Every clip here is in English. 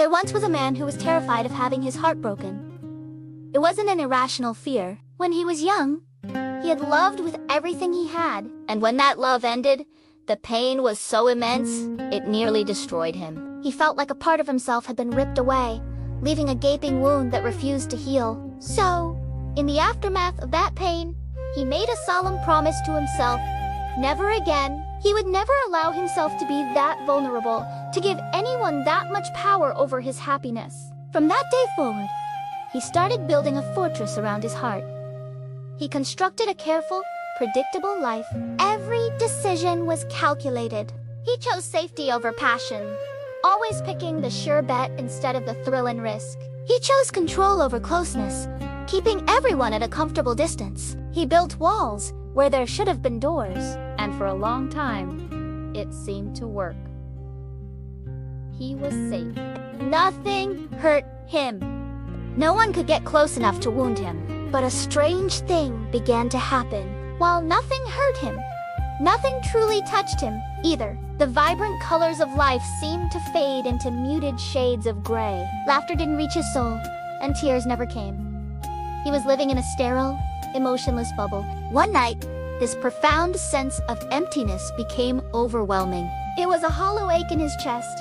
There once was a man who was terrified of having his heart broken. It wasn't an irrational fear. When he was young, he had loved with everything he had, and when that love ended, the pain was so immense, it nearly destroyed him. He felt like a part of himself had been ripped away, leaving a gaping wound that refused to heal. So, in the aftermath of that pain, he made a solemn promise to himself. Never again. He would never allow himself to be that vulnerable, to give anyone that much power over his happiness. From that day forward, he started building a fortress around his heart. He constructed a careful, predictable life. Every decision was calculated. He chose safety over passion, always picking the sure bet instead of the thrill and risk. He chose control over closeness, keeping everyone at a comfortable distance. He built walls where there should have been doors, and for a long time, it seemed to work. He was safe. Nothing hurt him. No one could get close enough to wound him. But a strange thing began to happen. While nothing hurt him, nothing truly touched him either. The vibrant colors of life seemed to fade into muted shades of gray. Laughter didn't reach his soul, and tears never came. He was living in a sterile, emotionless bubble. One night, this profound sense of emptiness became overwhelming. It was a hollow ache in his chest,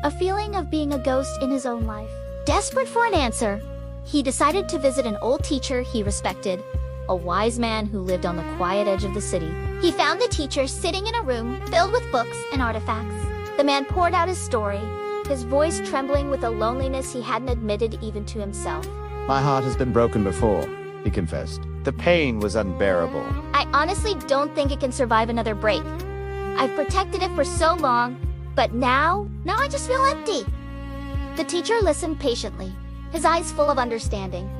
a feeling of being a ghost in his own life. Desperate for an answer, he decided to visit an old teacher he respected, a wise man who lived on the quiet edge of the city. He found the teacher sitting in a room filled with books and artifacts. The man poured out his story, his voice trembling with a loneliness he hadn't admitted even to himself. My heart has been broken before, he confessed. The pain was unbearable. I honestly don't think it can survive another break. I've protected it for so long, but now I just feel empty. The teacher listened patiently, his eyes full of understanding.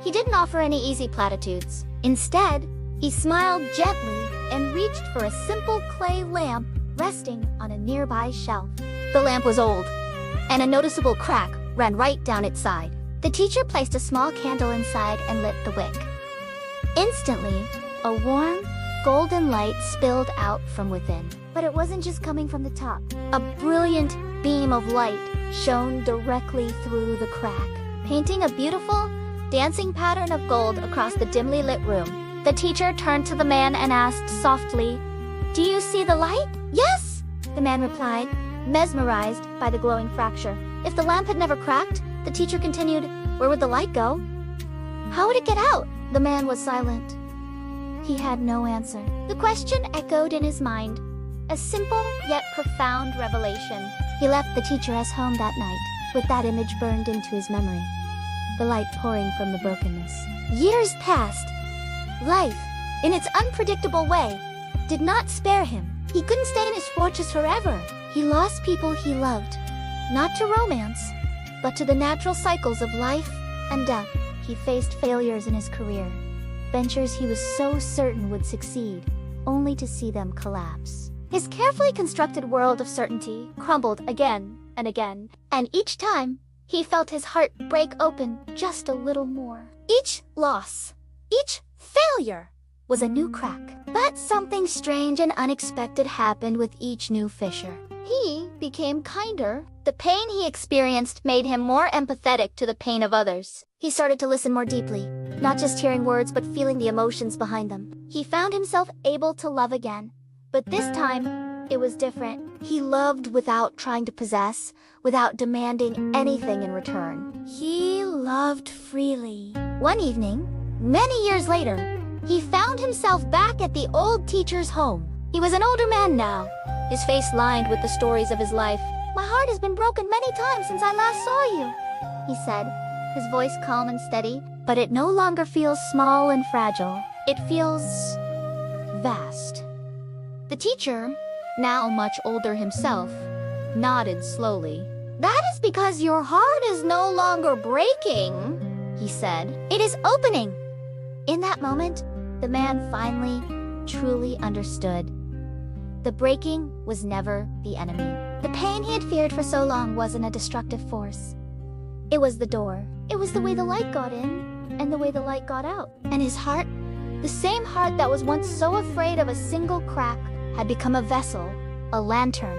He didn't offer any easy platitudes. Instead, he smiled gently and reached for a simple clay lamp resting on a nearby shelf. The lamp was old, and a noticeable crack ran right down its side. The teacher placed a small candle inside and lit the wick. Instantly, a warm, golden light spilled out from within. But it wasn't just coming from the top. A brilliant beam of light shone directly through the crack, painting a beautiful, dancing pattern of gold across the dimly lit room. The teacher turned to the man and asked softly, "Do you see the light?" "Yes," the man replied, mesmerized by the glowing fracture. If the lamp had never cracked, the teacher continued, "Where would the light go? How would it get out?" The man was silent. He had no answer. The question echoed in his mind, a simple yet profound revelation. He left the teacher's home that night, with that image burned into his memory, the light pouring from the brokenness. Years passed. Life, in its unpredictable way, did not spare him. He couldn't stay in his fortress forever. He lost people he loved, not to romance, but to the natural cycles of life and death. He faced failures in his career, ventures he was so certain would succeed, only to see them collapse. His carefully constructed world of certainty crumbled again and again, and each time, he felt his heart break open just a little more. Each loss, each failure, was a new crack. But something strange and unexpected happened with each new fissure. He became kinder. The pain he experienced made him more empathetic to the pain of others. He started to listen more deeply, not just hearing words but feeling the emotions behind them. He found himself able to love again, but this time, it was different. He loved without trying to possess, without demanding anything in return. He loved freely. One evening, many years later, he found himself back at the old teacher's home. He was an older man now, his face lined with the stories of his life. "My heart has been broken many times since I last saw you," he said, his voice calm and steady. "But it no longer feels small and fragile. It feels vast." The teacher, now much older himself, nodded slowly. "That is because your heart is no longer breaking," he said. "It is opening." In that moment, the man finally, truly understood. The breaking was never the enemy. The pain he had feared for so long wasn't a destructive force. It was the door. It was the way the light got in, and the way the light got out. And his heart, the same heart that was once so afraid of a single crack, had become a vessel, a lantern,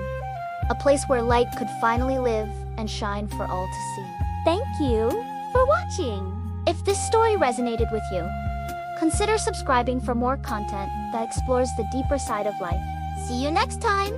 a place where light could finally live and shine for all to see. Thank you for watching. If this story resonated with you, consider subscribing for more content that explores the deeper side of life. See you next time!